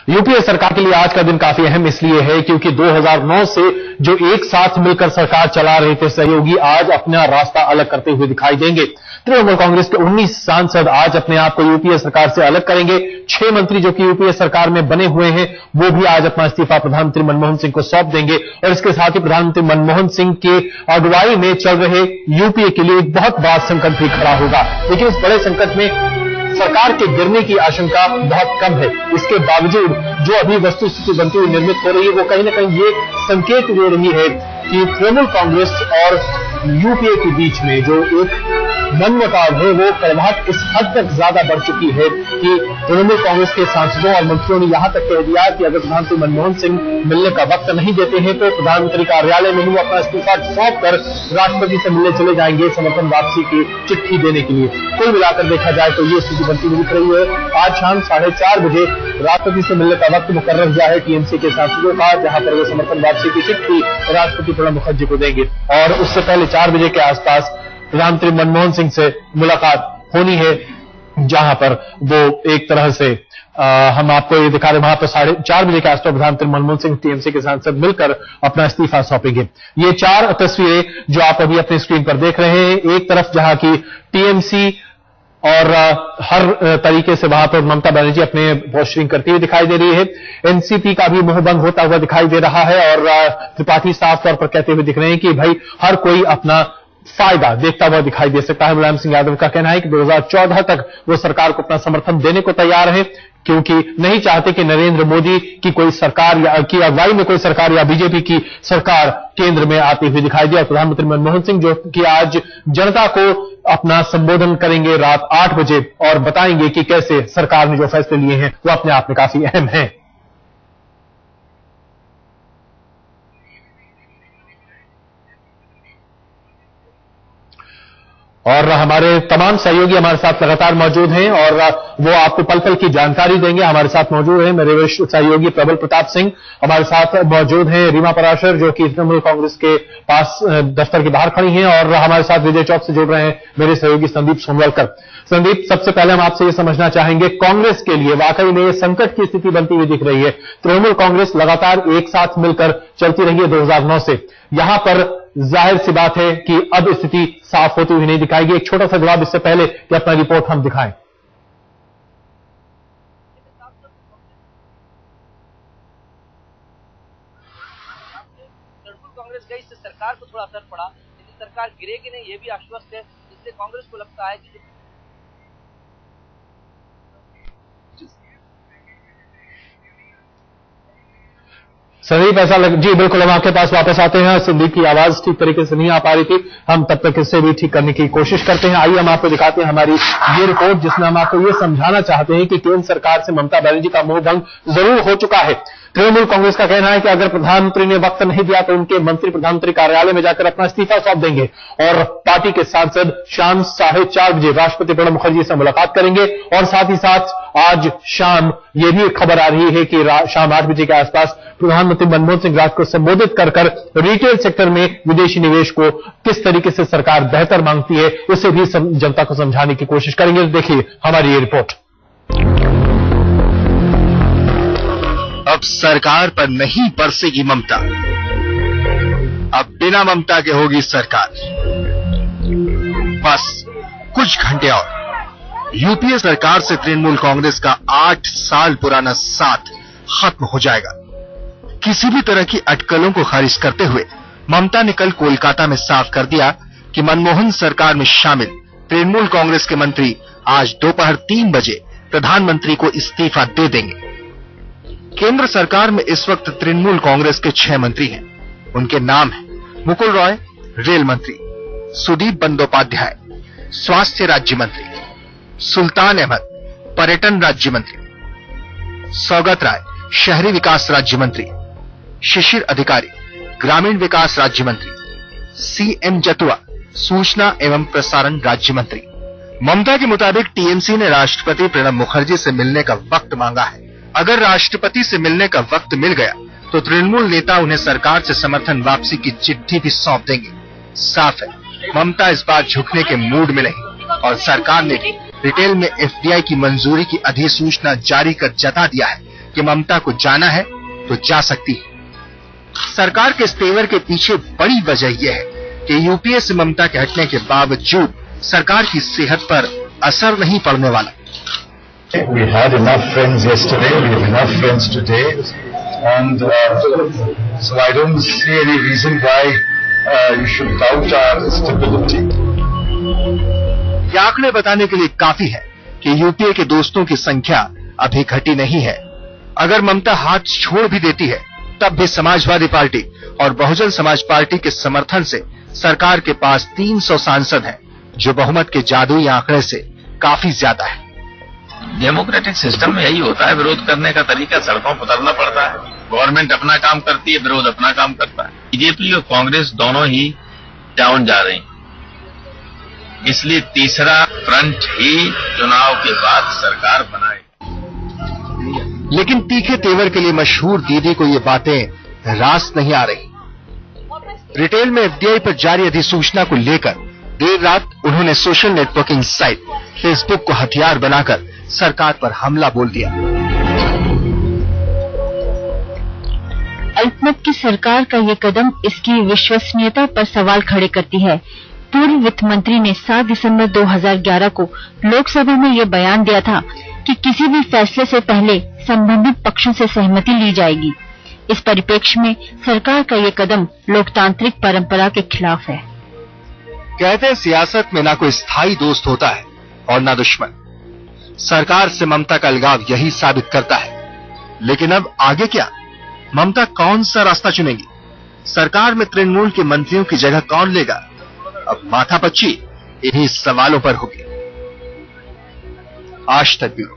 UPA सरकार के लिए आज का दिन काफी अहम इसलिए है क्योंकि 2009 से जो एक साथ मिलकर सरकार चला रहे थे सहयोगी आज अपना रास्ता अलग करते हुए दिखाई देंगे। तृणमूल कांग्रेस के 19 सांसद आज अपने आप को यूपीए सरकार से अलग करेंगे। 6 मंत्री जो कि यूपीए सरकार में बने हुए हैं वो भी आज अपना इस्तीफा प्रधानमंत्री मनमोहन सिंह को सौंप देंगे और इसके साथ ही प्रधानमंत्री मनमोहन सिंह के अगुवाई में चल रहे यूपीए के लिए एक बहुत बड़ा संकट भी खड़ा होगा। लेकिन इस बड़े संकट में सरकार के गिरने की आशंका बहुत कम है। इसके बावजूद जो अभी वस्तुस्थिति बनती हुई निर्मित हो रही है वो कहीं ना कहीं ये संकेत दे रही है कि तृणमूल कांग्रेस और यूपीए के बीच में जो एक मनमुटाव है वो कड़वाहट इस हद तक ज्यादा बढ़ चुकी है कि तृणमूल कांग्रेस के सांसदों और मंत्रियों ने यहां तक कह दिया कि अगर प्रधानमंत्री मनमोहन सिंह मिलने का वक्त नहीं देते हैं तो प्रधानमंत्री कार्यालय में ही वो अपना इस्तीफा सौंप कर राष्ट्रपति से मिलने चले जाएंगे समर्थन वापसी की चिट्ठी देने के लिए। कुल मिलाकर देखा जाए तो ये स्थिति बनती हुई दिख रही है। आज शाम 4:30 बजे राष्ट्रपति से मिलने का वक्त मुकर्रर हुआ है टीएमसी के सांसदों का, जहां पर वो समर्थन वापसी की चिट्ठी राष्ट्रपति प्रणब मुखर्जी को देंगे और उससे पहले 4 बजे के आसपास प्रधानमंत्री मनमोहन सिंह से मुलाकात होनी है, जहां पर वो एक तरह से हम आपको ये दिखा रहे हैं, वहां पर 4:30 बजे के आसपास प्रधानमंत्री मनमोहन सिंह टीएमसी के सांसद मिलकर अपना इस्तीफा सौंपेंगे। ये 4 तस्वीरें जो आप अभी अपनी स्क्रीन पर देख रहे हैं, एक तरफ जहां की टीएमसी और हर तरीके से वहां पर ममता बनर्जी अपने पोस्टरिंग करती हुई दिखाई दे रही है। एनसीपी का भी मुंह बंद होता हुआ दिखाई दे रहा है और त्रिपाठी साफ तौर पर कहते हुए दिख रहे हैं कि भाई हर कोई अपना फायदा देखता हुआ दिखाई दे सकता है। मुलायम सिंह यादव का कहना है कि 2014 तक वो सरकार को अपना समर्थन देने को तैयार है क्योंकि नहीं चाहते कि नरेंद्र मोदी की कोई सरकार या की अगुवाई में कोई सरकार या बीजेपी की सरकार केंद्र में आती हुई दिखाई दे। और प्रधानमंत्री मनमोहन सिंह जो कि आज जनता को अपना संबोधन करेंगे रात 8 बजे और बताएंगे कि कैसे सरकार ने जो फैसले लिए हैं वो अपने आप में काफी अहम हैं। और हमारे तमाम सहयोगी हमारे साथ लगातार मौजूद हैं और वो आपको पल पल की जानकारी देंगे। हमारे साथ मौजूद हैं मेरे वरिष्ठ सहयोगी प्रबल प्रताप सिंह, हमारे साथ मौजूद हैं रीमा पराशर जो कि तृणमूल कांग्रेस के पास दफ्तर के बाहर खड़ी हैं और हमारे साथ विजय चौक से जुड़ रहे हैं मेरे सहयोगी संदीप सोनवलकर। संदीप, सबसे पहले हम आपसे ये समझना चाहेंगे, कांग्रेस के लिए वाकई में संकट की स्थिति बनती हुई दिख रही है। तृणमूल कांग्रेस लगातार एक साथ मिलकर चलती रही है 2009 से, यहां पर जाहिर सी बात है कि अब स्थिति साफ होती हुई नहीं दिखाएगी। एक छोटा सा जवाब इससे पहले कि अपना रिपोर्ट हम दिखाएं। तृणमूल कांग्रेस गई इससे सरकार को थोड़ा असर पड़ा, लेकिन सरकार गिरेगी नहीं ये भी आश्वस्त है, जिससे कांग्रेस को लगता है कि संदीप ऐसा जी बिल्कुल, हम आपके पास वापस आते हैं। संदीप की आवाज ठीक तरीके से नहीं आ पा रही थी, हम तब तक इससे भी ठीक करने की कोशिश करते हैं। आइए हम आपको दिखाते हैं हमारी ये रिपोर्ट जिसमें हम आपको ये समझाना चाहते हैं कि केंद्र सरकार से ममता बनर्जी का मोह भंग जरूर हो चुका है। तृणमूल कांग्रेस का कहना है कि अगर प्रधानमंत्री ने वक्त नहीं दिया तो उनके मंत्री प्रधानमंत्री कार्यालय में जाकर अपना इस्तीफा सौंप देंगे और पार्टी के सांसद शाम 4:30 बजे राष्ट्रपति प्रणब मुखर्जी से मुलाकात करेंगे। और साथ ही साथ आज शाम ये भी खबर आ रही है कि शाम 8 बजे के आसपास प्रधानमंत्री मनमोहन सिंह राष्ट्र को संबोधित कर रिटेल सेक्टर में विदेशी निवेश को किस तरीके से सरकार बेहतर मांगती है उसे भी जनता को समझाने की कोशिश करेंगे। देखिए हमारी ये रिपोर्ट। अब सरकार पर नहीं बरसेगी ममता, अब बिना ममता के होगी सरकार। बस कुछ घंटे और यूपीए सरकार से तृणमूल कांग्रेस का 8 साल पुराना साथ खत्म हो जाएगा। किसी भी तरह की अटकलों को खारिज करते हुए ममता ने कल कोलकाता में साफ कर दिया कि मनमोहन सरकार में शामिल तृणमूल कांग्रेस के मंत्री आज दोपहर 3 बजे प्रधानमंत्री को इस्तीफा दे देंगे। केंद्र सरकार में इस वक्त तृणमूल कांग्रेस के 6 मंत्री हैं। उनके नाम हैं मुकुल रॉय रेल मंत्री, सुदीप बंदोपाध्याय स्वास्थ्य राज्य मंत्री, सुल्तान अहमद पर्यटन राज्य मंत्री, सौगत राय शहरी विकास राज्य मंत्री, शिशिर अधिकारी ग्रामीण विकास राज्य मंत्री, सीएम जतुआ सूचना एवं प्रसारण राज्य मंत्री। ममता के मुताबिक टीएमसी ने राष्ट्रपति प्रणब मुखर्जी से मिलने का वक्त मांगा है। अगर राष्ट्रपति से मिलने का वक्त मिल गया तो तृणमूल नेता उन्हें सरकार से समर्थन वापसी की चिट्ठी भी सौंप देंगे। साफ है ममता इस बार झुकने के मूड में नहीं और सरकार ने भी रिटेल में एफडीआई की मंजूरी की अधिसूचना जारी कर जता दिया है कि ममता को जाना है तो जा सकती है। सरकार के इस तेवर के पीछे बड़ी वजह यह है कि यूपीए से ममता के हटने के बावजूद सरकार की सेहत पर असर नहीं पड़ने वाला। We had enough friends yesterday, we have enough friends today, and so I don't see any reason why you should doubt our stability. ये आंकड़े बताने के लिए काफी है कि यूपीए के दोस्तों की संख्या अभी घटी नहीं है। अगर ममता हाथ छोड़ भी देती है तब भी समाजवादी पार्टी और बहुजन समाज पार्टी के समर्थन से सरकार के पास 300 सांसद हैं, जो बहुमत के जादुई आंकड़े से काफी ज्यादा है। डेमोक्रेटिक सिस्टम में यही होता है, विरोध करने का तरीका सड़कों पर उतरना पड़ता है। गवर्नमेंट अपना काम करती है, विरोध अपना काम करता है। बीजेपी और कांग्रेस दोनों ही डाउन जा रही, इसलिए तीसरा फ्रंट ही चुनाव के बाद सरकार बनाए। लेकिन तीखे तेवर के लिए मशहूर दीदी को ये बातें रास नहीं आ रही। रिटेल में एफडीआई पर जारी अधिसूचना को लेकर देर रात उन्होंने सोशल नेटवर्किंग साइट फेसबुक को हथियार बनाकर सरकार पर हमला बोल दिया। अल्पमत की सरकार का ये कदम इसकी विश्वसनीयता पर सवाल खड़े करती है। पूर्व वित्त मंत्री ने 7 दिसंबर 2011 को लोकसभा में ये बयान दिया था कि किसी भी फैसले से पहले संबंधित पक्षों से सहमति ली जाएगी। इस परिप्रेक्ष्य में सरकार का ये कदम लोकतांत्रिक परंपरा के खिलाफ है। कहते हैं सियासत में ना कोई स्थायी दोस्त होता है और ना दुश्मन। सरकार से ममता का अलगाव यही साबित करता है। लेकिन अब आगे क्या? ममता कौन सा रास्ता चुनेगी? सरकार में तृणमूल के मंत्रियों की जगह कौन लेगा? अब माथापच्ची इन्हीं सवालों पर होगी। आज तक ब्यूरो।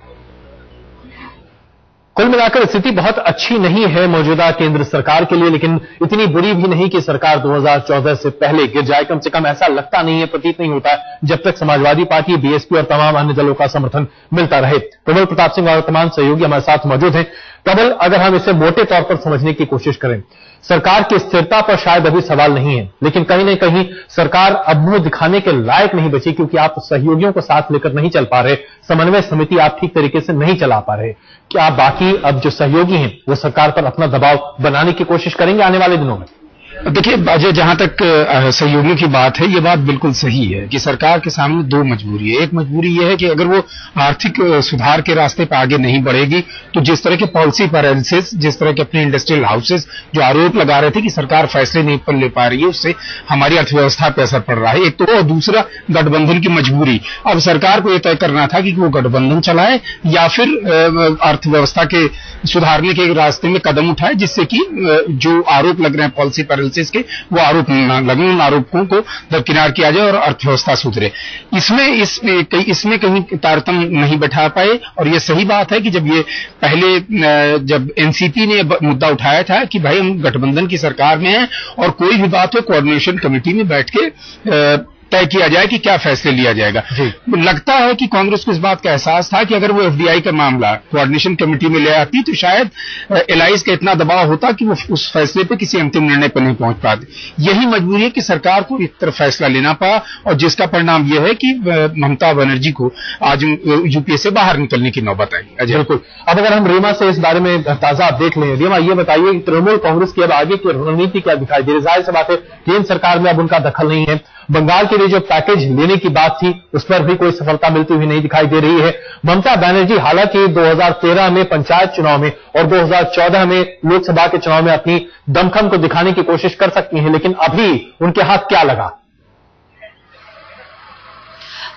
कुल मिलाकर स्थिति बहुत अच्छी नहीं है मौजूदा केंद्र सरकार के लिए, लेकिन इतनी बुरी भी नहीं कि सरकार 2014 से पहले गिर जाए। कम से कम ऐसा लगता नहीं है, प्रतीत नहीं होता है, जब तक समाजवादी पार्टी, बीएसपी और तमाम अन्य दलों का समर्थन मिलता रहे। प्रबल प्रताप सिंह और तमाम सहयोगी हमारे साथ मौजूद हैं। प्रबल, अगर हम इसे मोटे तौर पर समझने की कोशिश करें, सरकार की स्थिरता पर शायद अभी सवाल नहीं है, लेकिन कहीं न कहीं सरकार अब मुंह दिखाने के लायक नहीं बची, क्योंकि आप सहयोगियों को साथ लेकर नहीं चल पा रहे, समन्वय समिति आप ठीक तरीके से नहीं चला पा रहे। क्या बाकी अब जो सहयोगी हैं वो सरकार पर अपना दबाव बनाने की कोशिश करेंगे आने वाले दिनों में? देखिए अजय, जहां तक सहयोगियों की बात है, ये बात बिल्कुल सही है कि सरकार के सामने दो मजबूरी है। एक मजबूरी ये है कि अगर वो आर्थिक सुधार के रास्ते पर आगे नहीं बढ़ेगी तो जिस तरह के पॉलिसी पैरालिसिस, जिस तरह के अपने इंडस्ट्रियल हाउसेस जो आरोप लगा रहे थे कि सरकार फैसले नहीं ले पा रही है, उससे हमारी अर्थव्यवस्था पर असर पड़ रहा है। एक तो, और दूसरा गठबंधन की मजबूरी। अब सरकार को यह तय करना था कि वो गठबंधन चलाए या फिर अर्थव्यवस्था के सुधारने के रास्ते में कदम उठाए, जिससे कि जो आरोप लग रहे हैं पॉलिसी पैरालिसिस के, वो आरोप न लगे, उन आरोपों को दरकिनार किया जाए और अर्थव्यवस्था सुधरे। इसमें कहीं तारतम्य नहीं बैठा पाए। और ये सही बात है कि जब एनसीपी ने मुद्दा उठाया था कि भाई हम गठबंधन की सरकार में हैं और कोई भी बात हो कोऑर्डिनेशन कमेटी में बैठ के तय किया जाए कि क्या फैसले लिया जाएगा। लगता है कि कांग्रेस को इस बात का एहसास था कि अगर वो एफडीआई का मामला कोऑर्डिनेशन कमेटी में ले आती तो शायद एलाइज का इतना दबाव होता कि वो उस फैसले पे किसी अंतिम निर्णय पर नहीं पहुंच पाते। यही मजबूरी है कि सरकार को एक तरफ फैसला लेना पड़ा, और जिसका परिणाम यह है कि ममता बनर्जी को आज यूपीए से बाहर निकलने की नौबत आई। बिल्कुल। अब अगर हम रीमा से इस बारे में ताजा अपडेट लें, रीमा ये बताइए कि तृणमूल कांग्रेस की अब आगे की रणनीति क्या दिखाई दे रही? जाहिर सी बात है केंद्र सरकार में अब उनका दखल नहीं है। बंगाल के लिए जो पैकेज लेने की बात थी उस पर भी कोई सफलता मिलती हुई नहीं दिखाई दे रही है। ममता बनर्जी हालांकि 2013 में पंचायत चुनाव में और 2014 में लोकसभा के चुनाव में अपनी दमखम को दिखाने की कोशिश कर सकती हैं, लेकिन अभी उनके हाथ क्या लगा?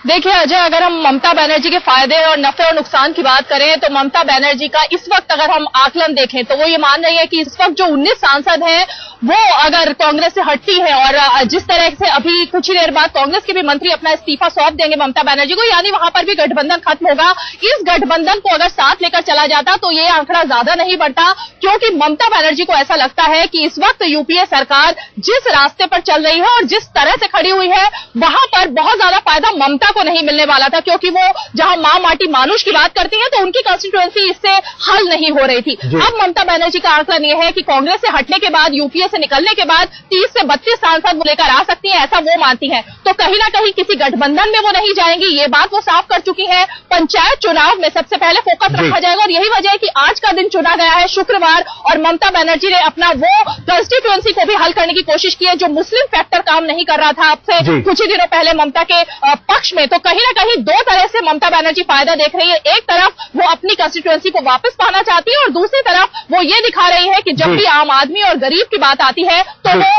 देखिए अजय, अगर हम ममता बनर्जी के फायदे और नफे और नुकसान की बात करें तो ममता बनर्जी का इस वक्त अगर हम आकलन देखें तो वो ये मान रही है कि इस वक्त जो 19 सांसद हैं वो अगर कांग्रेस से हटती है और जिस तरह से अभी कुछ ही देर बाद कांग्रेस के भी मंत्री अपना इस्तीफा सौंप देंगे ममता बनर्जी को, यानी वहां पर भी गठबंधन खत्म होगा। इस गठबंधन को अगर साथ लेकर चला जाता तो ये आंकड़ा ज्यादा नहीं बढ़ता, क्योंकि ममता बनर्जी को ऐसा लगता है कि इस वक्त यूपीए सरकार जिस रास्ते पर चल रही है और जिस तरह से खड़ी हुई है वहां पर बहुत ज्यादा फायदा ममता को नहीं मिलने वाला था, क्योंकि वो जहां मां माटी मानुष की बात करती है तो उनकी कंस्टिट्यूएंसी इससे हल नहीं हो रही थी। अब ममता बनर्जी का आकलन यह है कि कांग्रेस से हटने के बाद, यूपीए से निकलने के बाद 30 से 32 सांसद लेकर आ सकती है, ऐसा वो मानती है। तो कहीं ना कहीं किसी गठबंधन में वो नहीं जाएंगी, ये बात वो साफ कर चुकी है। पंचायत चुनाव में सबसे पहले फोकस रखा जाएगा और यही वजह है कि आज का दिन चुना गया है शुक्रवार, और ममता बनर्जी ने अपना वो कंस्टिट्यूएंसी को भी हल करने की कोशिश की है जो मुस्लिम फैक्टर काम नहीं कर रहा था अब से कुछ ही दिनों पहले ममता के पक्ष में। तो कहीं ना कहीं दो तरह से ममता बनर्जी फायदा देख रही है। एक तरफ वो अपनी कंस्टिट्यूएंसी को वापस पाना चाहती है और दूसरी तरफ वो ये दिखा रही है कि जब भी आम आदमी और गरीब की बात आती है तो वो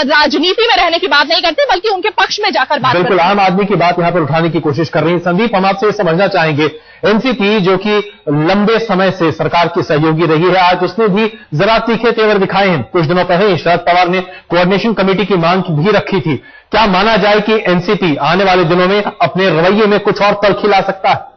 राजनीति में रहने की बात नहीं करते, बल्कि उनके पक्ष में जाकर बात करते हैं। बिल्कुल आम आदमी की बात यहां पर उठाने की कोशिश कर रही है। संदीप, हम आपसे समझना चाहेंगे, एनसीपी जो कि लंबे समय से सरकार की सहयोगी रही है, आज उसने भी जरा तीखे तेवर दिखाए हैं। कुछ दिनों पहले शरद पवार ने कोऑर्डिनेशन कमेटी की मांग भी रखी थी। क्या माना जाए कि एनसीपी आने वाले दिनों में अपने रवैये में कुछ और तलखी ला सकता है?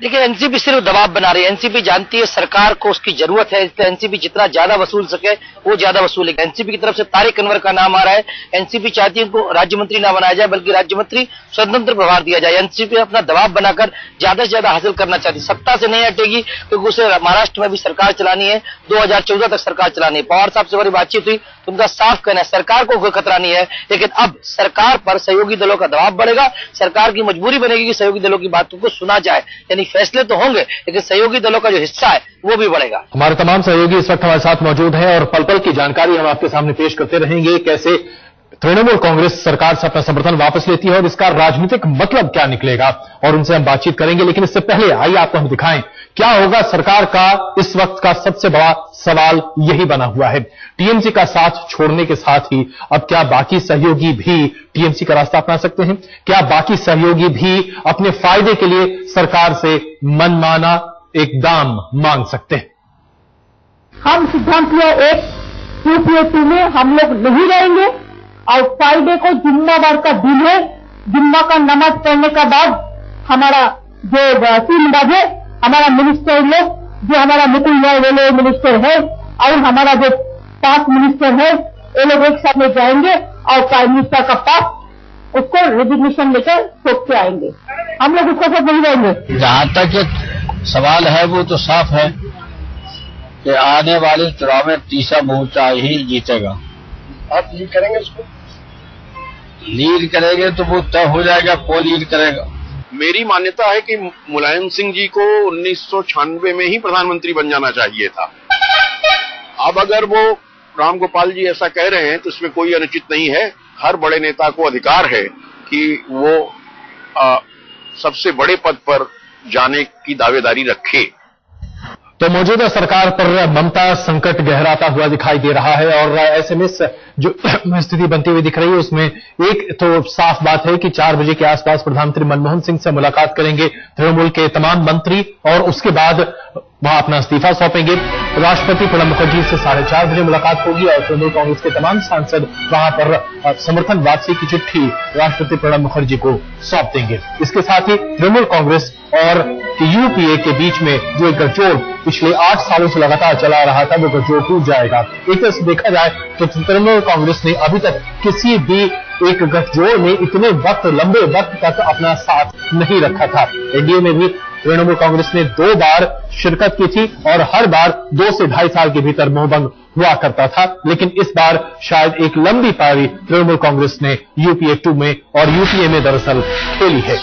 देखिए, एनसीपी सिर्फ दबाव बना रही है। एनसीपी जानती है सरकार को उसकी जरूरत है, इसलिए एनसीपी जितना ज्यादा वसूल सके वो ज्यादा वसूलेगा। एनसीपी की तरफ से तारिक अनवर का नाम आ रहा है। एनसीपी चाहती है उनको राज्य मंत्री ना बनाया जाए, बल्कि राज्य मंत्री स्वतंत्र प्रभार दिया जाए। एनसीपी अपना दबाव बनाकर ज्यादा से ज्यादा हासिल करना चाहती है। सत्ता से नहीं हटेगी क्योंकि उसे महाराष्ट्र में भी सरकार चलानी है, 2014 तक सरकार चलानी है। पवार साहब से बड़ी बातचीत हुई तो उनका साफ कहना है सरकार को कोई खतरा नहीं है, लेकिन अब सरकार पर सहयोगी दलों का दबाव बढ़ेगा। सरकार की मजबूरी बनेगी कि सहयोगी दलों की बातों को सुना जाए। यानी फैसले तो होंगे लेकिन सहयोगी दलों का जो हिस्सा है वो भी बढ़ेगा। हमारे तमाम सहयोगी इस वक्त हमारे साथ मौजूद हैं और पल पल की जानकारी हम आपके सामने पेश करते रहेंगे। कैसे तृणमूल कांग्रेस सरकार से अपना समर्थन वापस लेती है और इसका राजनीतिक मतलब क्या निकलेगा, और उनसे हम बातचीत करेंगे। लेकिन इससे पहले आइए आपको हम दिखाएं क्या होगा सरकार का इस वक्त का सबसे बड़ा सवाल यही बना हुआ है। टीएमसी का साथ छोड़ने के साथ ही अब क्या बाकी सहयोगी भी टीएमसी का रास्ता अपना सकते हैं? क्या बाकी सहयोगी भी अपने फायदे के लिए सरकार से मनमाना एक दाम मांग सकते हैं? हम सिद्धांत एक यूपीए 2 में हम लोग नहीं रहेंगे और फ्राइडे को जुम्मावार का दिन है। जुम्मा का नमाज पढ़ने के बाद हमारा जो 3 बजे हमारा मिनिस्टर लोग, जो हमारा मुकुल रॉय रेलवे मिनिस्टर है और हमारा जो 5 मिनिस्टर है, ये लोग एक साथ में जाएंगे और प्राइम मिनिस्टर का पास उसको रेजिग्नेशन लेकर सौंप के आएंगे। हम लोग उसको साथ नहीं जाएंगे। जहां तक सवाल है वो तो साफ है कि आने वाले चुनाव में तीसरा मोर्चा ही जीतेगा। आप लीड करेंगे उसको? लीड करेंगे तो वो तय हो जाएगा कौन लीड करेगा। मेरी मान्यता है कि मुलायम सिंह जी को 1996 में ही प्रधानमंत्री बन जाना चाहिए था। अब अगर वो राम गोपाल जी ऐसा कह रहे हैं तो इसमें कोई अनुचित नहीं है। हर बड़े नेता को अधिकार है कि वो सबसे बड़े पद पर जाने की दावेदारी रखे। तो मौजूदा सरकार पर ममता संकट गहराता हुआ दिखाई दे रहा है और ऐसे में जो स्थिति बनती हुई दिख रही है उसमें एक तो साफ बात है कि 4 बजे के आसपास प्रधानमंत्री मनमोहन सिंह से मुलाकात करेंगे तृणमूल के तमाम मंत्री और उसके बाद वहां अपना इस्तीफा सौंपेंगे। राष्ट्रपति प्रणब मुखर्जी से 4:30 बजे मुलाकात होगी और तृणमूल कांग्रेस के तमाम सांसद वहां पर समर्थन वापसी की चिट्ठी राष्ट्रपति प्रणब मुखर्जी को सौंप देंगे। इसके साथ ही तृणमूल कांग्रेस और यूपीए के बीच में जो एक गठजोड़ पिछले 8 सालों से लगातार चला रहा था वो गठजोड़ टूट जाएगा। एक तरह से देखा जाए तो तृणमूल कांग्रेस ने अभी तक किसी भी एक गठजोड़ में इतने लंबे वक्त तक अपना साथ नहीं रखा था। एनडीए में भी तृणमूल कांग्रेस ने 2 बार शिरकत की थी और हर बार 2 से 2.5 साल के भीतर मोहभंग हुआ करता था, लेकिन इस बार शायद एक लंबी पारी तृणमूल कांग्रेस ने यूपीए 2 में और यूपीए में दरअसल खेली है।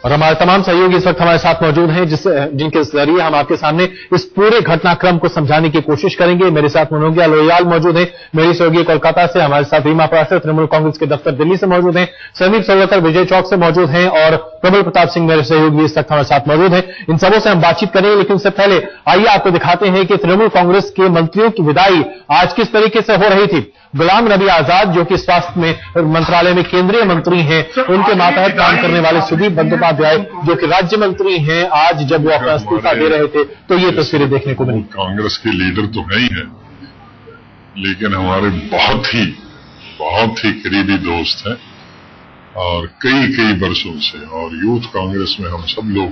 और हमारे तमाम सहयोगी इस वक्त हमारे साथ मौजूद हैं जिनके जरिए हम आपके सामने इस पूरे घटनाक्रम को समझाने की कोशिश करेंगे। मेरे साथ मनोजिया लोहियाल मौजूद हैं, मेरी सहयोगी कोलकाता से, हमारे साथ रीमा पाराशर तृणमूल कांग्रेस के दफ्तर दिल्ली से मौजूद हैं, संदीप सोलकर विजय चौक से मौजूद हैं और प्रबल प्रताप सिंह मेरे सहयोगी इस वक्त हमारे साथ मौजूद हैं। इन सबों से हम बातचीत करेंगे, लेकिन उससे पहले आइए आपको दिखाते हैं कि तृणमूल कांग्रेस के मंत्रियों की विदाई आज किस तरीके से हो रही थी। गुलाम नबी आजाद जो कि स्वास्थ्य में मंत्रालय में केंद्रीय मंत्री हैं, उनके मातहत काम करने वाले सुदीप बंदोपाध्याय जो कि राज्य मंत्री हैं, आज जब वो अपना इस्तीफा दे रहे थे तो ये तस्वीरें देखने को मिली। कांग्रेस के लीडर तो है ही है, लेकिन हमारे बहुत ही करीबी दोस्त हैं और कई वर्षों से, और यूथ कांग्रेस में हम सब लोग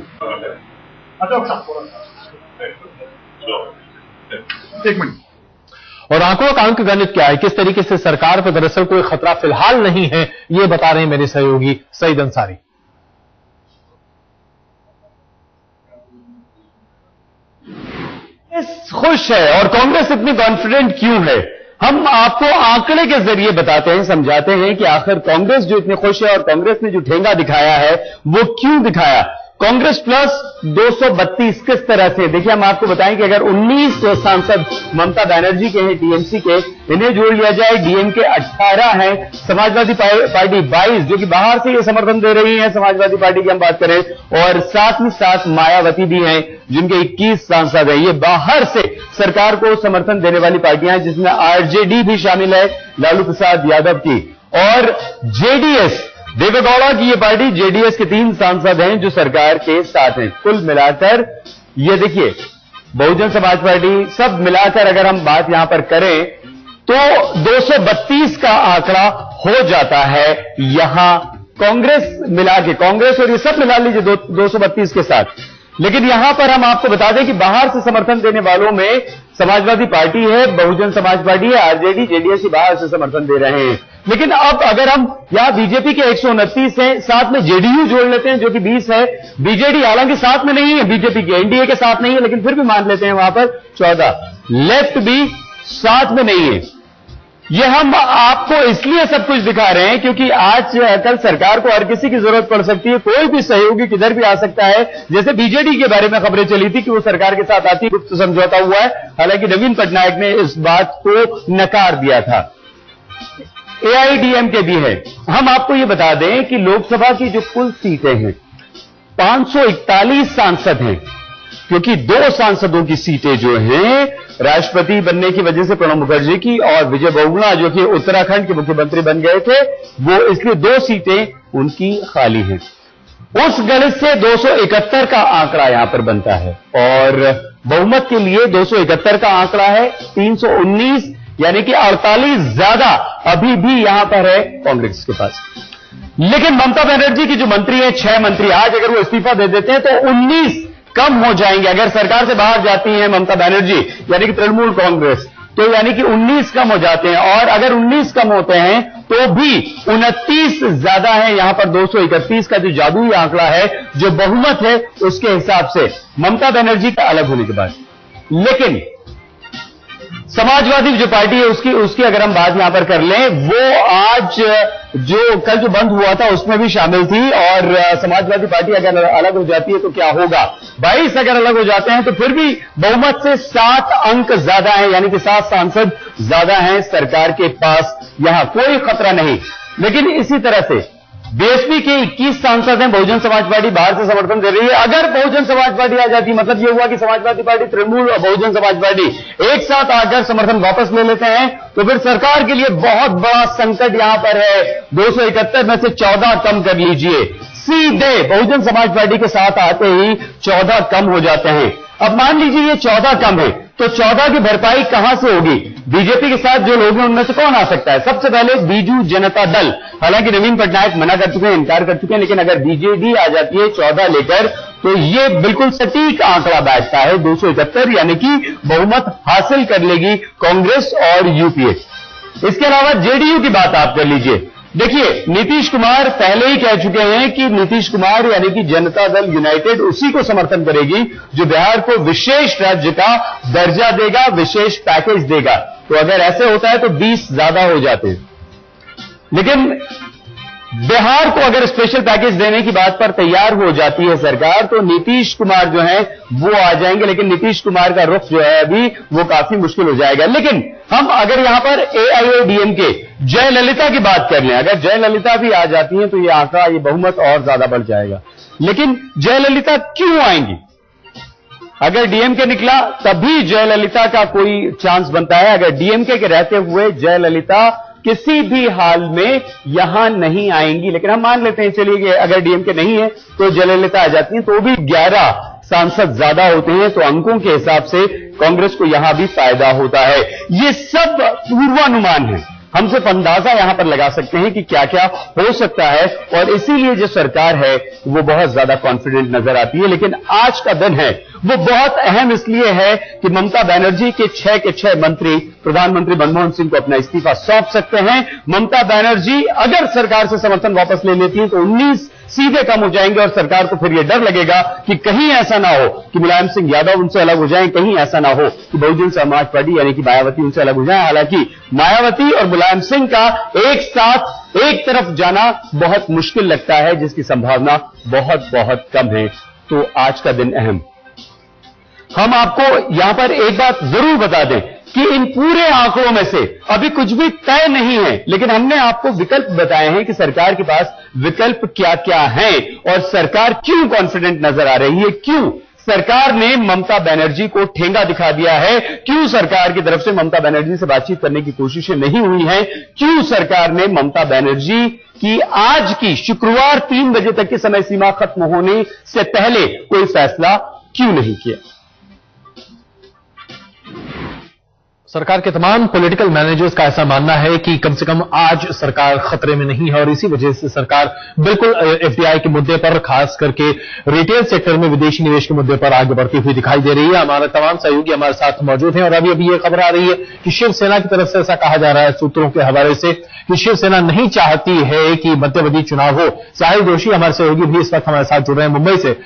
एक मिनट। और आंकड़ों का अंक गणित क्या है, किस तरीके से सरकार पर दरअसल कोई खतरा फिलहाल नहीं है, ये बता रहे हैं मेरे सहयोगी सईद अंसारी। खुश है और कांग्रेस इतनी कॉन्फिडेंट क्यों है, हम आपको आंकड़े के जरिए बताते हैं, समझाते हैं कि आखिर कांग्रेस जो इतनी खुश है और कांग्रेस ने जो ठेंगा दिखाया है वो क्यों दिखाया। कांग्रेस प्लस 232 किस तरह से, देखिए हम आपको बताएं कि अगर 19 सांसद ममता बनर्जी के हैं टीएमसी के, इन्हें जोड़ लिया जाए, डीएमके 18 हैं, समाजवादी पार्टी 22 जो कि बाहर से ये समर्थन दे रही है समाजवादी पार्टी की हम बात करें, और साथ ही साथ मायावती भी हैं जिनके 21 सांसद हैं। ये बाहर से सरकार को समर्थन देने वाली पार्टियां हैं जिसमें आरजेडी भी शामिल है लालू प्रसाद यादव की, और जेडीएस देवेगौड़ा की ये पार्टी, जेडीएस के 3 सांसद हैं जो सरकार के साथ हैं। कुल मिलाकर ये देखिए बहुजन समाज पार्टी सब मिलाकर अगर हम बात यहां पर करें तो 232 का आंकड़ा हो जाता है यहां कांग्रेस मिला के, कांग्रेस और ये सब मिला लीजिए 232 के साथ। लेकिन यहां पर हम आपको बता दें कि बाहर से समर्थन देने वालों में समाजवादी पार्टी है, बहुजन समाज पार्टी है, आरजेडी, जेडीएस बाहर से समर्थन दे रहे हैं। लेकिन अब अगर हम यहां बीजेपी के 129 हैं, साथ में जेडीयू जोड़ लेते हैं जो कि 20 है, बीजेडी हालांकि साथ में नहीं है बीजेपी के, एनडीए के साथ नहीं है, लेकिन फिर भी मान लेते हैं वहां पर 14, लेफ्ट भी साथ में नहीं है। ये हम आपको इसलिए सब कुछ दिखा रहे हैं क्योंकि आज कल सरकार को हर किसी की जरूरत पड़ सकती है, कोई भी सहयोगी किधर भी आ सकता है। जैसे बीजेडी के बारे में खबरें चली थी कि वो सरकार के साथ आती, गुप्त समझौता हुआ है, हालांकि नवीन पटनायक ने इस बात को नकार दिया था। एआईडीएमके भी है। हम आपको ये बता दें कि लोकसभा की जो कुल सीटें हैं 541 सांसद हैं, क्योंकि 2 सांसदों की सीटें जो हैं राष्ट्रपति बनने की वजह से प्रणब मुखर्जी की और विजय बहुगुणा जो कि उत्तराखंड के मुख्यमंत्री बन गए थे, वो इसलिए 2 सीटें उनकी खाली हैं। उस गणित से 271 का आंकड़ा यहां पर बनता है और बहुमत के लिए 271 का आंकड़ा है, 319 यानी कि 48 ज्यादा अभी भी यहां पर है कांग्रेस के पास। लेकिन ममता बनर्जी की जो मंत्री है, 6 मंत्री, आज अगर वो इस्तीफा दे देते हैं तो 19 कम हो जाएंगे। अगर सरकार से बाहर जाती है ममता बनर्जी यानी कि तृणमूल कांग्रेस, तो यानी कि 19 कम हो जाते हैं, और अगर 19 कम होते हैं तो भी 29 ज्यादा है। यहां पर 231 का जो जादुई आंकड़ा है, जो बहुमत है उसके हिसाब से ममता बनर्जी का अलग होने के बाद। लेकिन समाजवादी जो पार्टी है उसकी अगर हम बात यहां पर कर लें, वो आज जो कल जो बंद हुआ था उसमें भी शामिल थी, और समाजवादी पार्टी अगर अलग हो जाती है तो क्या होगा, 22 अगर अलग हो जाते हैं तो फिर भी बहुमत से 7 अंक ज्यादा है, यानी कि 7 सांसद ज्यादा हैं सरकार के पास, यहां कोई खतरा नहीं। लेकिन इसी तरह से बीएसपी के 21 सांसद हैं, बहुजन समाज पार्टी बाहर से समर्थन दे रही है। अगर बहुजन समाज पार्टी आ जाती, मतलब यह हुआ कि समाजवादी पार्टी, तृणमूल और बहुजन समाज पार्टी एक साथ आकर समर्थन वापस ले लेते हैं, तो फिर सरकार के लिए बहुत बड़ा संकट यहां पर है। 271 में से 14 कम कर लीजिए, सीधे बहुजन समाज पार्टी के साथ आते ही 14 कम हो जाते हैं। अब मान लीजिए ये 14 कम है, तो 14 की भरपाई कहां से होगी? बीजेपी के साथ जो लोग हैं उनमें से कौन आ सकता है? सबसे पहले बीजू जनता दल, हालांकि नवीन पटनायक मना कर चुके हैं, इनकार कर चुके हैं, लेकिन अगर बीजेडी आ जाती है 14 लेकर, तो ये बिल्कुल सटीक आंकड़ा बैठता है 271, यानी कि बहुमत हासिल कर लेगी कांग्रेस और यूपीए। इसके अलावा जेडीयू की बात आप कर लीजिए। देखिए, नीतीश कुमार पहले ही कह चुके हैं कि नीतीश कुमार यानी कि जनता दल यूनाइटेड उसी को समर्थन करेगी जो बिहार को विशेष राज्य का दर्जा देगा, विशेष पैकेज देगा। तो अगर ऐसे होता है तो 20 ज्यादा हो जाते हैं। लेकिन बिहार को अगर स्पेशल पैकेज देने की बात पर तैयार हो जाती है सरकार, तो नीतीश कुमार जो है वो आ जाएंगे, लेकिन नीतीश कुमार का रुख जो है अभी वो काफी मुश्किल हो जाएगा। लेकिन हम अगर यहां पर एआईएडीएमके जयललिता की बात कर लें, अगर जयललिता भी आ जाती हैं तो ये आंकड़ा, ये बहुमत और ज्यादा बढ़ जाएगा। लेकिन जयललिता क्यों आएंगी? अगर डीएमके निकला तभी जयललिता का कोई चांस बनता है। अगर डीएमके के रहते हुए जयललिता किसी भी हाल में यहां नहीं आएंगी, लेकिन हम मान लेते हैं चलिए कि अगर डीएमके नहीं है तो जयललिता आ जाती है, तो भी 11 सांसद ज्यादा होते हैं, तो अंकों के हिसाब से कांग्रेस को यहां भी फायदा होता है। ये सब पूर्वानुमान है, हम सिर्फ अंदाजा यहां पर लगा सकते हैं कि क्या क्या हो सकता है, और इसीलिए जो सरकार है वो बहुत ज्यादा कॉन्फिडेंट नजर आती है। लेकिन आज का दिन है वो बहुत अहम इसलिए है कि ममता बनर्जी के 6 के 6 मंत्री प्रधानमंत्री मनमोहन सिंह को अपना इस्तीफा सौंप सकते हैं। ममता बनर्जी अगर सरकार से समर्थन वापस ले लेती है तो 19 सीधे कम हो जाएंगे और सरकार को फिर यह डर लगेगा कि कहीं ऐसा ना हो कि मुलायम सिंह यादव उनसे अलग हो जाएं, कहीं ऐसा ना हो कि बहुजन समाज पार्टी यानी कि मायावती उनसे अलग हो जाए। हालांकि मायावती और मुलायम सिंह का एक साथ एक तरफ जाना बहुत मुश्किल लगता है, जिसकी संभावना बहुत बहुत कम है। तो आज का दिन अहम। हम आपको यहां पर एक बात जरूर बता दें कि इन पूरे आंकड़ों में से अभी कुछ भी तय नहीं है, लेकिन हमने आपको विकल्प बताए हैं कि सरकार के पास विकल्प क्या क्या हैं और सरकार क्यों कॉन्फिडेंट नजर आ रही है, क्यों सरकार ने ममता बनर्जी को ठेंगा दिखा दिया है, क्यों सरकार की तरफ से ममता बनर्जी से बातचीत करने की कोशिशें नहीं हुई हैं, क्यों सरकार ने ममता बनर्जी की आज की शुक्रवार 3 बजे तक की समय सीमा खत्म होने से पहले कोई फैसला क्यों नहीं किया। सरकार के तमाम पॉलिटिकल मैनेजर्स का ऐसा मानना है कि कम से कम आज सरकार खतरे में नहीं है और इसी वजह से सरकार बिल्कुल एफडीआई के मुद्दे पर, खास करके रिटेल सेक्टर में विदेशी निवेश के मुद्दे पर आगे बढ़ती हुई दिखाई दे रही है। हमारे तमाम सहयोगी हमारे साथ मौजूद हैं और अभी ये खबर आ रही है कि शिवसेना की तरफ से ऐसा कहा जा रहा है सूत्रों के हवाले से कि शिवसेना नहीं चाहती है कि मध्यावधि चुनाव हो। साहिल जोशी हमारे सहयोगी भी इस वक्त हमारे साथ जुड़ रहे हैं मुंबई से।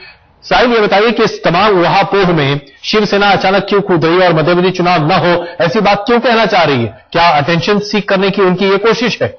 साहिल, ये बताइए कि इस तमाम उहापोह में शिवसेना अचानक क्यों कूद रही है और मध्यावधि चुनाव न हो ऐसी बात क्यों कहना चाह रही है? क्या अटेंशन सीख करने की उनकी ये कोशिश है?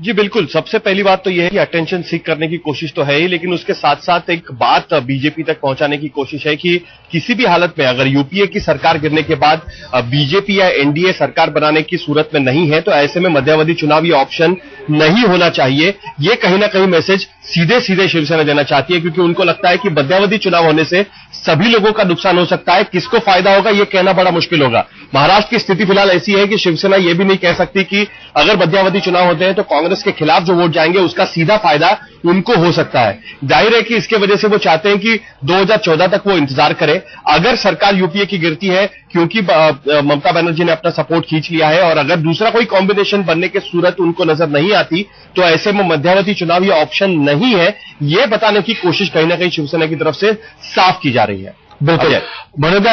जी बिल्कुल, सबसे पहली बात तो यह है कि अटेंशन सीख करने की कोशिश तो है ही, लेकिन उसके साथ साथ एक बात बीजेपी तक पहुंचाने की कोशिश है कि किसी भी हालत में अगर यूपीए की सरकार गिरने के बाद बीजेपी या एनडीए सरकार बनाने की सूरत में नहीं है तो ऐसे में मध्यावधि चुनाव ये ऑप्शन नहीं होना चाहिए। ये कहीं ना कहीं मैसेज सीधे सीधे शिवसेना देना चाहती है, क्योंकि उनको लगता है कि मध्यावधि चुनाव होने से सभी लोगों का नुकसान हो सकता है। किसको फायदा होगा ये कहना बड़ा मुश्किल होगा। महाराष्ट्र की स्थिति फिलहाल ऐसी है कि शिवसेना ये भी नहीं कह सकती कि अगर मध्यावधि चुनाव होते हैं तो कांग्रेस के खिलाफ जो वोट जाएंगे उसका सीधा फायदा उनको हो सकता है। जाहिर है कि इसके वजह से वो चाहते हैं कि 2014 तक वो इंतजार करें। अगर सरकार यूपीए की गिरती है, क्योंकि ममता बनर्जी ने अपना सपोर्ट खींच लिया है, और अगर दूसरा कोई कॉम्बिनेशन बनने की सूरत उनको नजर नहीं आती तो ऐसे में मध्यावधि चुनाव ये ऑप्शन नहीं है, ये बताने की कोशिश कहीं ना कहीं शिवसेना की तरफ से साफ की जा रही है। बिल्कुल, मनोज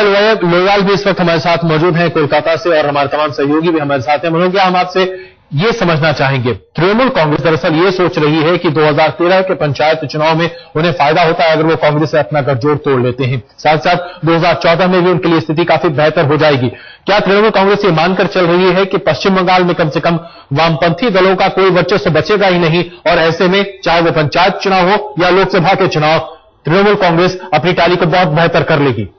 लोहियाल भी इस वक्त हमारे साथ मौजूद हैं कोलकाता से और हमारे तमाम सहयोगी भी हमारे साथ हैं। मनोज, हम आपसे ये समझना चाहेंगे, तृणमूल कांग्रेस दरअसल ये सोच रही है कि 2013 के पंचायत चुनाव में उन्हें फायदा होता है अगर वो कांग्रेस से अपना गठजोड़ तोड़ लेते हैं, साथ साथ 2014 में भी उनके लिए स्थिति काफी बेहतर हो जाएगी। क्या तृणमूल कांग्रेस ये मानकर चल रही है कि पश्चिम बंगाल में कम से कम वामपंथी दलों का कोई वर्चस्व बचेगा ही नहीं और ऐसे में चाहे वो पंचायत चुनाव हो या लोकसभा के चुनाव, तृणमूल कांग्रेस अपनी टैली को बहुत बेहतर कर लेगी?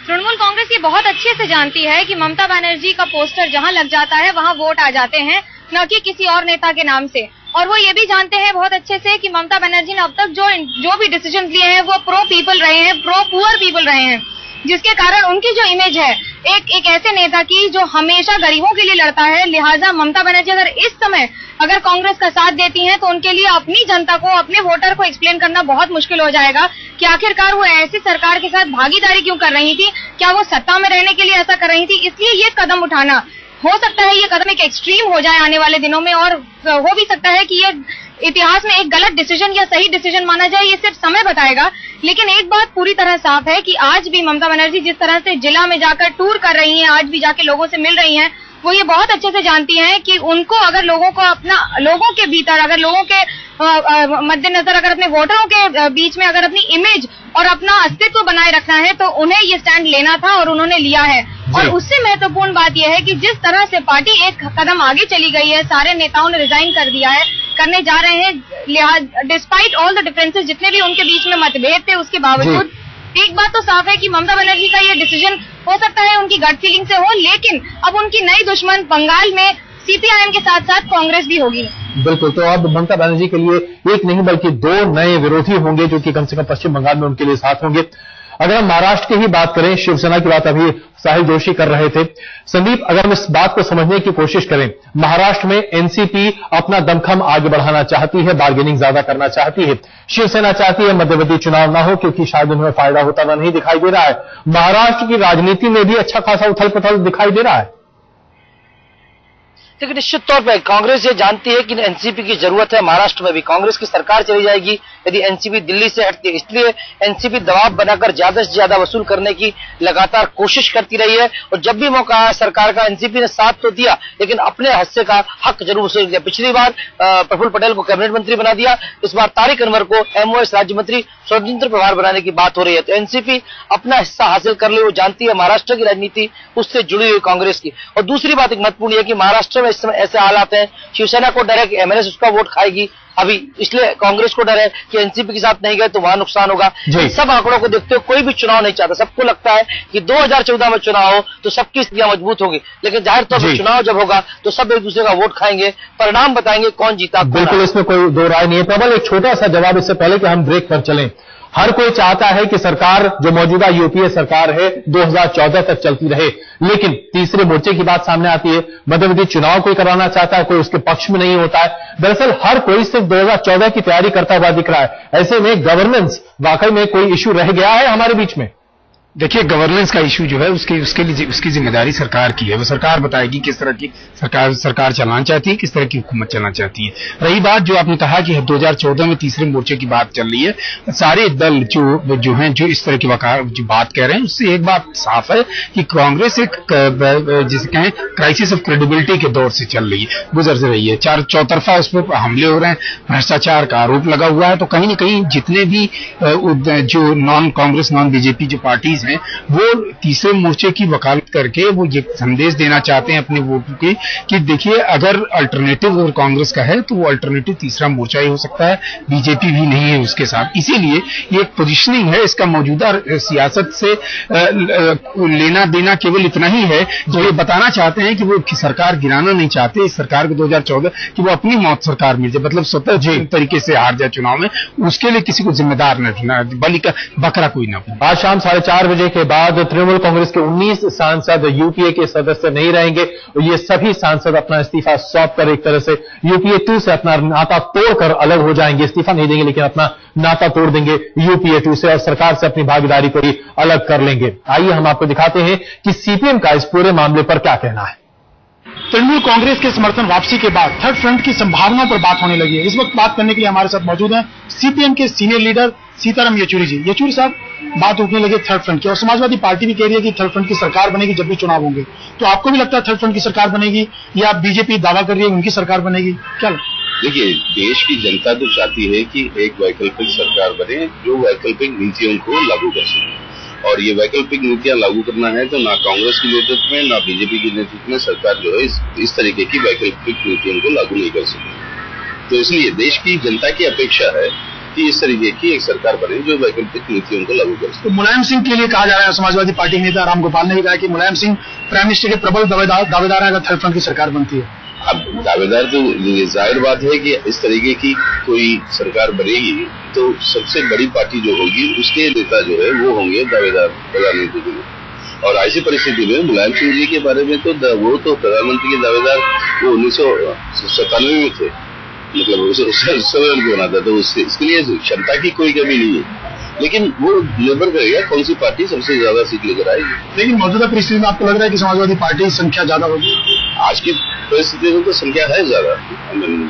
तृणमूल कांग्रेस ये बहुत अच्छे से जानती है कि ममता बनर्जी का पोस्टर जहां लग जाता है वहां वोट आ जाते हैं, न कि किसी और नेता के नाम से। और वो ये भी जानते हैं बहुत अच्छे से कि ममता बनर्जी ने अब तक जो भी डिसीजन लिए हैं वो प्रो पीपल रहे हैं, प्रो पुअर पीपल रहे हैं, जिसके कारण उनकी जो इमेज है एक ऐसे नेता की जो हमेशा गरीबों के लिए लड़ता है। लिहाजा ममता बनर्जी अगर इस समय अगर कांग्रेस का साथ देती हैं तो उनके लिए अपनी जनता को, अपने वोटर को एक्सप्लेन करना बहुत मुश्किल हो जाएगा कि आखिरकार वो ऐसी सरकार के साथ भागीदारी क्यों कर रही थी, क्या वो सत्ता में रहने के लिए ऐसा कर रही थी। इसलिए ये कदम उठाना, हो सकता है ये कदम एक एक्सट्रीम हो जाए आने वाले दिनों में, और हो भी सकता है कि ये इतिहास में एक गलत डिसीजन या सही डिसीजन माना जाए, ये सिर्फ समय बताएगा। लेकिन एक बात पूरी तरह साफ है कि आज भी ममता बनर्जी जिस तरह से जिला में जाकर टूर कर रही हैं, आज भी जाके लोगों से मिल रही हैं, वो ये बहुत अच्छे से जानती हैं कि उनको अगर लोगों को लोगों के भीतर, अगर लोगों के मद्देनजर, अगर अपने वोटरों के बीच में अगर अपनी इमेज और अपना अस्तित्व बनाए रखना है तो उन्हें ये स्टैंड लेना था और उन्होंने लिया है। और उससे महत्वपूर्ण बात यह है कि जिस तरह से पार्टी एक कदम आगे चली गई है, सारे नेताओं ने रिजाइन कर दिया है, करने जा रहे हैं डिस्पाइट ऑल द डिफरेंसेस, जितने भी उनके बीच में मतभेद थे उसके बावजूद। एक बात तो साफ है कि ममता बनर्जी का ये डिसीजन हो सकता है उनकी गट फीलिंग से हो, लेकिन अब उनकी नई दुश्मन बंगाल में सीपीआईएम के साथ साथ कांग्रेस भी होगी। बिल्कुल, तो अब ममता बनर्जी के लिए एक नहीं बल्कि 2 नए विरोधी होंगे जो कि कम से कम पश्चिम बंगाल में उनके लिए साथ होंगे। अगर हम महाराष्ट्र की ही बात करें, शिवसेना की बात अभी साहिल जोशी कर रहे थे, संदीप, अगर हम इस बात को समझने की कोशिश करें, महाराष्ट्र में एनसीपी अपना दमखम आगे बढ़ाना चाहती है, बार्गेनिंग ज्यादा करना चाहती है, शिवसेना चाहती है मध्यवर्ती चुनाव ना हो क्योंकि शायद उन्हें फायदा होता हुआ नहीं दिखाई दे रहा है। महाराष्ट्र की राजनीति में भी अच्छा खासा उथल पुथल दिखाई दे रहा है। देखिए निश्चित तौर पर कांग्रेस ये जानती है कि एनसीपी की जरूरत है। महाराष्ट्र में भी कांग्रेस की सरकार चली जाएगी यदि एनसीपी दिल्ली से हटती है, इसलिए एनसीपी दबाव बनाकर ज्यादा से ज्यादा वसूल करने की लगातार कोशिश करती रही है और जब भी मौका आया सरकार का एनसीपी ने साथ तो दिया लेकिन अपने हिस्से का हक जरूर वसूल किया। पिछली बार प्रफुल्ल पटेल को कैबिनेट मंत्री बना दिया, इस बार तारिक अनवर को एमओएस राज्य मंत्री स्वतंत्र प्रभार बनाने की बात हो रही है। तो एनसीपी अपना हिस्सा हासिल कर ले, वो जानती है महाराष्ट्र की राजनीति उससे जुड़ी हुई कांग्रेस की। और दूसरी बात एक महत्वपूर्ण है कि महाराष्ट्र में इस समय ऐसे हालात हैं, शिवसेना को डर है कि एमएनएस उसका वोट खाएगी अभी, इसलिए कांग्रेस को डर है कि एनसीपी के साथ नहीं गए तो वहां नुकसान होगा। सब आंकड़ों को देखते हुए कोई भी चुनाव नहीं चाहता, सबको लगता है कि 2014 में चुनाव हो तो सबकी स्थितियां मजबूत होंगी, लेकिन जाहिर तौर पर चुनाव जब होगा तो सब एक दूसरे का वोट खाएंगे, परिणाम बताएंगे कौन जीता। बिल्कुल, इसमें कोई दो राय नहीं है। प्रबल, एक छोटा सा जवाब इससे पहले कि हम ब्रेक पर चलें। हर कोई चाहता है कि सरकार जो मौजूदा यूपीए सरकार है 2014 तक चलती रहे, लेकिन तीसरे मोर्चे की बात सामने आती है, मध्यवर्ती चुनाव कोई कराना चाहता है, कोई उसके पक्ष में नहीं होता है। दरअसल हर कोई सिर्फ 2014 की तैयारी करता हुआ दिख रहा है। ऐसे में गवर्नेंस वाकई में कोई इश्यू रह गया है हमारे बीच में? देखिए, गवर्नेंस का इश्यू जो है उसकी जिम्मेदारी सरकार की है। वो सरकार बताएगी किस तरह की सरकार चलाना चाहती है, किस तरह की हुकूमत चलाना चाहती है। रही बात जो आपने कहा कि 2014 में तीसरे मोर्चे की बात चल रही है, सारे दल जो हैं जो इस तरह की जो बात कह रहे हैं उससे एक बात साफ है कि कांग्रेस एक जिसे कहें क्राइसिस ऑफ क्रेडिबिलिटी के दौर से चल रही है, गुजर से रही है। चौतरफा उस पर हमले हो रहे हैं, भ्रष्टाचार का आरोप लगा हुआ है। तो कहीं न कहीं जितने भी जो नॉन कांग्रेस नॉन बीजेपी जो पार्टीज हैं वो तीसरे मोर्चे की वकालत करके वो ये संदेश देना चाहते हैं अपने वोटों के कि देखिए, अगर अल्टरनेटिव अगर कांग्रेस का है तो वो अल्टरनेटिव तीसरा मोर्चा ही हो सकता है, बीजेपी भी नहीं है उसके साथ। इसीलिए ये एक पोजीशनिंग है, इसका मौजूदा सियासत से लेना देना केवल इतना ही है जो ये बताना चाहते हैं कि वो सरकार गिराना नहीं चाहते इस सरकार को 2014 कि वो अपनी मौत सरकार मिल जाए, मतलब स्वतः तरीके से हार जाए चुनाव में, उसके लिए किसी को जिम्मेदार न बलि का बकरा कोई ना। आज शाम 4:30 बजे के बाद तृणमूल कांग्रेस के 19 सांसद यूपीए के सदस्य नहीं रहेंगे। ये सभी सांसद अपना इस्तीफा सौंप कर एक तरह से यूपीए 2 से अपना नाता तोड़कर अलग हो जाएंगे। इस्तीफा नहीं देंगे लेकिन अपना नाता तोड़ देंगे यूपीए 2 से और सरकार से अपनी भागीदारी को भी अलग कर लेंगे। आइए हम आपको दिखाते हैं कि सीपीएम का इस पूरे मामले पर क्या कहना है। तृणमूल कांग्रेस के समर्थन वापसी के बाद थर्ड फ्रंट की संभावनाओं पर बात होने लगी है। इस वक्त बात करने के लिए हमारे साथ मौजूद हैं सीपीएम के सीनियर लीडर सीताराम येचुरी जी। येचुरी साहब, बात उठने लगी थर्ड फ्रंट की और समाजवादी पार्टी भी कह रही है कि थर्ड फ्रंट की सरकार बनेगी जब भी चुनाव होंगे। तो आपको भी लगता है थर्ड फ्रंट की सरकार बनेगी या बीजेपी दावा कर रही है उनकी सरकार बनेगी, क्या लगता है? देखिए, देश की जनता तो चाहती है कि एक वैकल्पिक सरकार बने जो वैकल्पिक नीतियों को लागू कर सके, और ये वैकल्पिक नीतियां लागू करना है तो ना कांग्रेस के नेतृत्व में ना बीजेपी के नेतृत्व में सरकार जो है इस तरीके की वैकल्पिक नीतियों को लागू नहीं कर सके। तो इसलिए देश की जनता की अपेक्षा है कि इस तरीके की एक सरकार बने जो वैकल्पिक नीतियों को लागू कर सके। तो मुलायम सिंह के लिए कहा जा रहा है, समाजवादी पार्टी के नेता रामगोपाल ने भी कहा कि मुलायम सिंह प्राइम मिनिस्टर के प्रबल दावेदार है अगर थर्ड फ्रंट की सरकार बनती है। अब दावेदार तो जाहिर बात है कि इस तरीके की कोई सरकार बनेगी तो सबसे बड़ी पार्टी जो होगी उसके नेता जो है वो होंगे दावेदार प्रधानमंत्री के लिए। और ऐसी परिस्थिति में मुलायम सिंह जी के बारे में तो वो तो प्रधानमंत्री के दावेदार वो 1997 में थे, मतलब उसे बना था, तो इसके लिए क्षमता की कोई कमी नहीं है, लेकिन वो निर्भर करेगा कौन सी पार्टी सबसे ज्यादा सीट लेकर आएगी। लेकिन मौजूदा परिस्थिति में आपको लग रहा है कि समाजवादी पार्टी संख्या ज्यादा होगी? आज की परिस्थिति में तो संख्या है ज्यादा,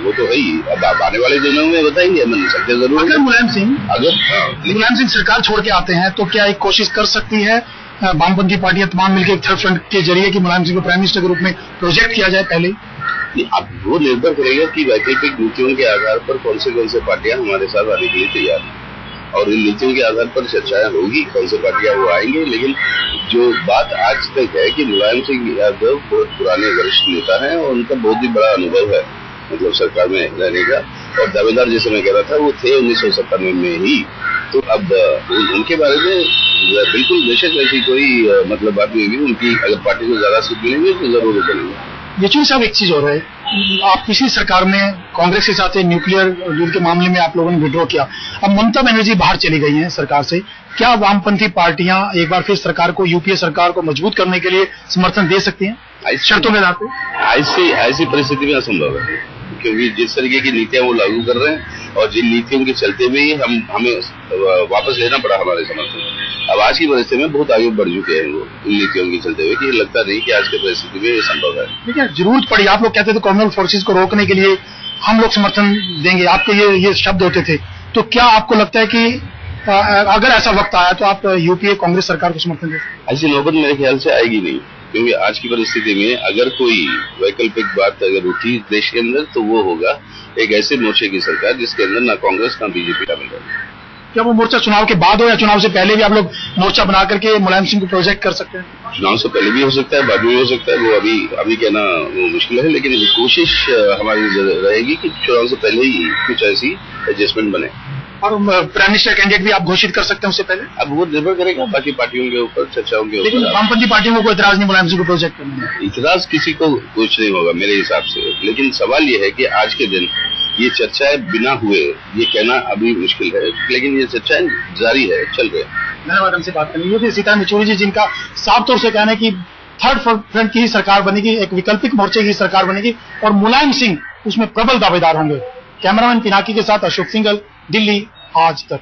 वो तो है ही। अब आने वाले दिनों में बताएंगे संख्या जरूर। अगर मुलायम सिंह सरकार छोड़ के आते हैं तो क्या एक कोशिश कर सकती है वामपंथी पार्टियां तमाम मिलकर एक थर्ड फ्रंट के जरिए कि मुलायम सिंह को प्राइम मिनिस्टर के रूप में प्रोजेक्ट किया जाए पहले? अब वो निर्भर करेगा कि वैकल्पिक नीतियों के आधार पर कौन से पार्टियां हमारे साथ आने के लिए तैयार हैं, और इन नीतियों के आधार पर चर्चाएं होगी कौन से पार्टियां वो आएंगे। लेकिन जो बात आज तक है कि मुलायम सिंह यादव बहुत पुराने वरिष्ठ नेता हैं और उनका बहुत ही बड़ा अनुभव है मतलब सरकार में रहने का, और दावेदार जैसे मैं कह रहा था वो थे 1997 में ही। तो अब उनके बारे में बिल्कुल बेशक ऐसी कोई मतलब बात नहीं होगी। उनकी अगर पार्टी को ज्यादा सीट मिलेंगे तो जरूर बनेंगे। येचुरी साहब, एक चीज और है, आप पिछली सरकार में कांग्रेस के साथ न्यूक्लियर डील के मामले में आप लोगों ने विड्रॉ किया, अब ममता बनर्जी बाहर चली गई हैं सरकार से, क्या वामपंथी पार्टियां एक बार फिर सरकार को यूपीए सरकार को मजबूत करने के लिए समर्थन दे सकती हैं शर्तों में लाते? ऐसी परिस्थिति में असंभव है, क्योंकि जिस तरीके की नीतियां वो लागू कर रहे हैं और जिन नीतियों के चलते हुए ही हमें वापस लेना पड़ा हमारे समर्थन। अब आज की परिस्थिति में बहुत आगे बढ़ चुके हैं वो इन नीतियों के चलते हुए कि लगता नहीं कि आज की परिस्थिति में ये संभव है। देखिए, जरूरत पड़ी, आप लोग कहते थे कम्युनल फोर्सेज को रोकने के लिए हम लोग समर्थन देंगे, आपके ये शब्द होते थे, तो क्या आपको लगता है कि अगर ऐसा वक्त आया तो आप यूपीए कांग्रेस सरकार को समर्थन दें? ऐसी नौबत मेरे ख्याल से आएगी नहीं, क्योंकि आज की परिस्थिति में अगर कोई वैकल्पिक बात अगर उठी देश के अंदर तो वो होगा एक ऐसे मोर्चे की सरकार जिसके अंदर ना कांग्रेस ना बीजेपी शामिल है। क्या वो मोर्चा चुनाव के बाद हो या चुनाव से पहले भी आप लोग मोर्चा बना करके मुलायम सिंह को प्रोजेक्ट कर सकते हैं? चुनाव से पहले भी हो सकता है, बाद में भी हो सकता है, वो अभी कहना वो मुश्किल है, लेकिन कोशिश हमारी रहेगी कि चुनाव से पहले ही कुछ ऐसी एडजस्टमेंट बने। और प्राइम मिनिस्टर कैंडिडेट भी आप घोषित कर सकते हैं उससे पहले? अब वो निर्भर करेगा बाकी पार्टियों के ऊपर, चर्चाओं के ऊपर। लेकिन वामपंथी पार्टियों को कोई इतराज नहीं मुलायम सिंह को प्रोजेक्ट करने में? इतराज किसी को कुछ नहीं होगा मेरे हिसाब से, लेकिन सवाल ये है कि आज के दिन ये चर्चाएं बिना हुए ये कहना अभी मुश्किल है, लेकिन ये चर्चाएं जारी है, चल रहे हैं। धन्यवाद। हमसे बात करनी है सीताराम येचुरी जी, जिनका साफ तौर से कहना है कि थर्ड फ्रंट की ही सरकार बनेगी, एक वैकल्पिक मोर्चे की सरकार बनेगी और मुलायम सिंह उसमें प्रबल दावेदार होंगे। कैमरामैन पिनाकी के साथ अशोक सिंघल, दिल्ली आज तक।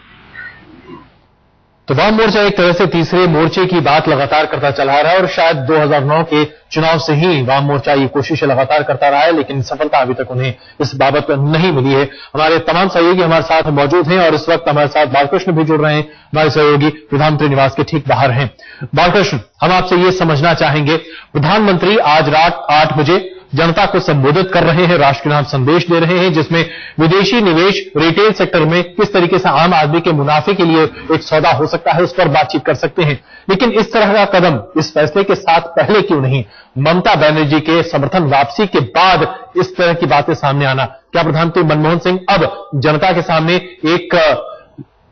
तो वाम मोर्चा एक तरह से तीसरे मोर्चे की बात लगातार करता चला रहा है और शायद 2009 के चुनाव से ही वाम मोर्चा ये कोशिशें लगातार करता रहा है, लेकिन सफलता अभी तक उन्हें इस बाबत पर नहीं मिली है। हमारे तमाम सहयोगी हमारे साथ मौजूद हैं और इस वक्त हमारे साथ बालकृष्ण भी जुड़ रहे हैं। हमारे सहयोगी प्रधानमंत्री निवास के ठीक बाहर हैं। बालकृष्ण, हम आपसे ये समझना चाहेंगे, प्रधानमंत्री आज रात 8 बजे जनता को संबोधित कर रहे हैं, राष्ट्र के नाम संदेश दे रहे हैं, जिसमें विदेशी निवेश रिटेल सेक्टर में किस तरीके से आम आदमी के मुनाफे के लिए एक सौदा हो सकता है, उस पर बातचीत कर सकते हैं। लेकिन इस तरह का कदम इस फैसले के साथ पहले क्यों नहीं? ममता बनर्जी के समर्थन वापसी के बाद इस तरह की बातें सामने आना, क्या प्रधानमंत्री मनमोहन सिंह अब जनता के सामने एक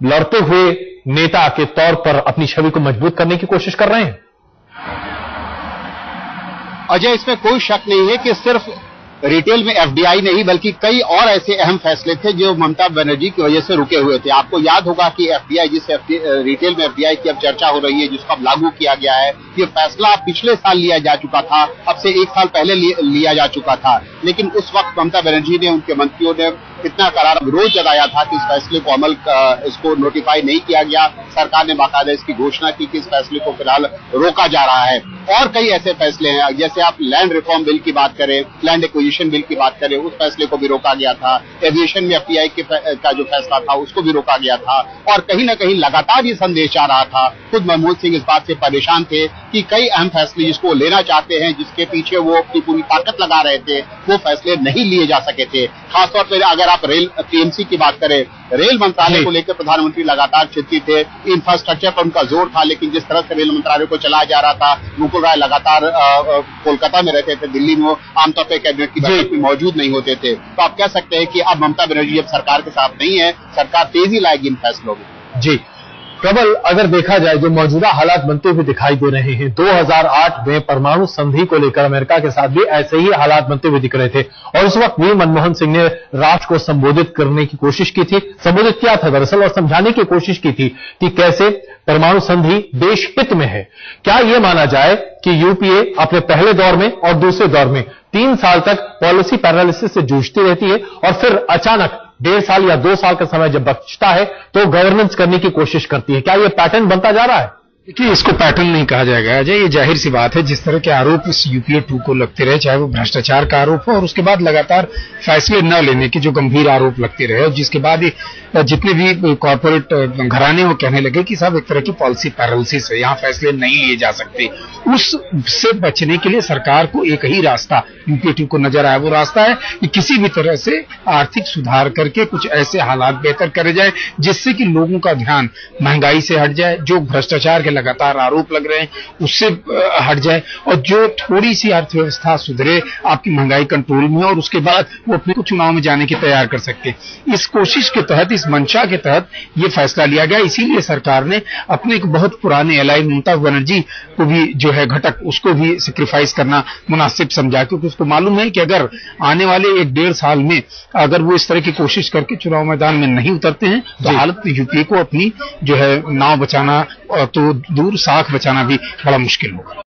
लड़ते हुए नेता के तौर पर अपनी छवि को मजबूत करने की कोशिश कर रहे हैं? अजय, इसमें कोई शक नहीं है कि सिर्फ रिटेल में एफडीआई नहीं बल्कि कई और ऐसे अहम फैसले थे जो ममता बनर्जी की वजह से रुके हुए थे। आपको याद होगा कि एफडीआई रिटेल में एफडीआई की अब चर्चा हो रही है, जिसको अब लागू किया गया है। ये फैसला पिछले साल लिया जा चुका था, अब से 1 साल पहले लिया जा चुका था, लेकिन उस वक्त ममता बनर्जी ने, उनके मंत्रियों ने इतना करारा विरोध जताया था कि इस फैसले को इसको नोटिफाई नहीं किया गया। सरकार ने बाकायदा इसकी घोषणा की कि इस फैसले को फिलहाल रोका जा रहा है। और कई ऐसे फैसले हैं, जैसे आप लैंड रिफॉर्म बिल की बात करें, लैंड एक्विजिशन बिल की बात करें, उस फैसले को भी रोका गया था। एविएशन में एफडीआई का जो फैसला था उसको भी रोका गया था। और कहीं ना कहीं लगातार ये संदेश आ रहा था, खुद मनमोहन सिंह इस बात से परेशान थे कि कई अहम फैसले जिसको लेना चाहते हैं, जिसके पीछे वो अपनी पूरी ताकत लगा रहे थे, वो फैसले नहीं लिए जा सके थे। खासतौर पर अगर आप रेल टीएमसी की बात करें, रेल मंत्रालय को लेकर प्रधानमंत्री लगातार चिंतित थे। इंफ्रास्ट्रक्चर पर उनका जोर था, लेकिन जिस तरह से रेल मंत्रालय को चलाया जा रहा था, मुकुल राय लगातार कोलकाता में रहते थे, दिल्ली में आमतौर पर कैबिनेट की बैठक में मौजूद नहीं होते थे। तो आप कह सकते हैं कि अब ममता बनर्जी अब सरकार के साथ नहीं है, सरकार तेजी लाएगी इन फैसलों में। जी प्रबल, अगर देखा जाए जो मौजूदा हालात बनते हुए दिखाई दे रहे हैं, 2008 में परमाणु संधि को लेकर अमेरिका के साथ भी ऐसे ही हालात बनते हुए दिख रहे थे और उस वक्त भी मनमोहन सिंह ने राष्ट्र को संबोधित करने की कोशिश की थी, संबोधित किया था दरअसल, और समझाने की कोशिश की थी कि कैसे परमाणु संधि देश हित में है। क्या यह माना जाए कि यूपीए अपने पहले दौर में और दूसरे दौर में 3 साल तक पॉलिसी पैरालिसिस से जूझती रहती है और फिर अचानक 1.5 साल या 2 साल का समय जब बचता है तो गवर्नेंस करने की कोशिश करती है? क्या यह पैटर्न बनता जा रहा है? देखिए, इसको पैटर्न नहीं कहा जाएगा अजय, ये जाहिर सी बात है। जिस तरह के आरोप इस यूपीए 2 को लगते रहे, चाहे वो भ्रष्टाचार का आरोप हो और उसके बाद लगातार फैसले न लेने के जो गंभीर आरोप लगते रहे, और जिसके बाद जितने भी कॉर्पोरेट घराने वो कहने लगे कि साहब एक तरह की पॉलिसी पैरालिसिस है, यहाँ फैसले नहीं लिए जा सकते, उससे बचने के लिए सरकार को एक ही रास्ता यूपीए 2 को नजर आया। वो रास्ता है कि किसी भी तरह से आर्थिक सुधार करके कुछ ऐसे हालात बेहतर करे जाए जिससे कि लोगों का ध्यान महंगाई से हट जाए, जो भ्रष्टाचार के लगातार आरोप लग रहे हैं उससे हट जाए, और जो थोड़ी सी अर्थव्यवस्था सुधरे, आपकी महंगाई कंट्रोल में, और उसके बाद वो अपने को चुनाव में जाने की तैयार कर सकते। इस कोशिश के तहत, इस मंशा के तहत ये फैसला लिया गया। इसीलिए सरकार ने अपने एक बहुत पुराने एलाई ममता बनर्जी को भी जो है घटक, उसको भी सेक्रीफाइस करना मुनासिब समझा, क्योंकि उसको मालूम है कि अगर आने वाले 1-1.5 साल में अगर वो इस तरह की कोशिश करके चुनाव मैदान में नहीं उतरते हैं तो हालत यूपीए को अपनी जो है नाव बचाना तो दूर, साख बचाना भी बड़ा मुश्किल होगा।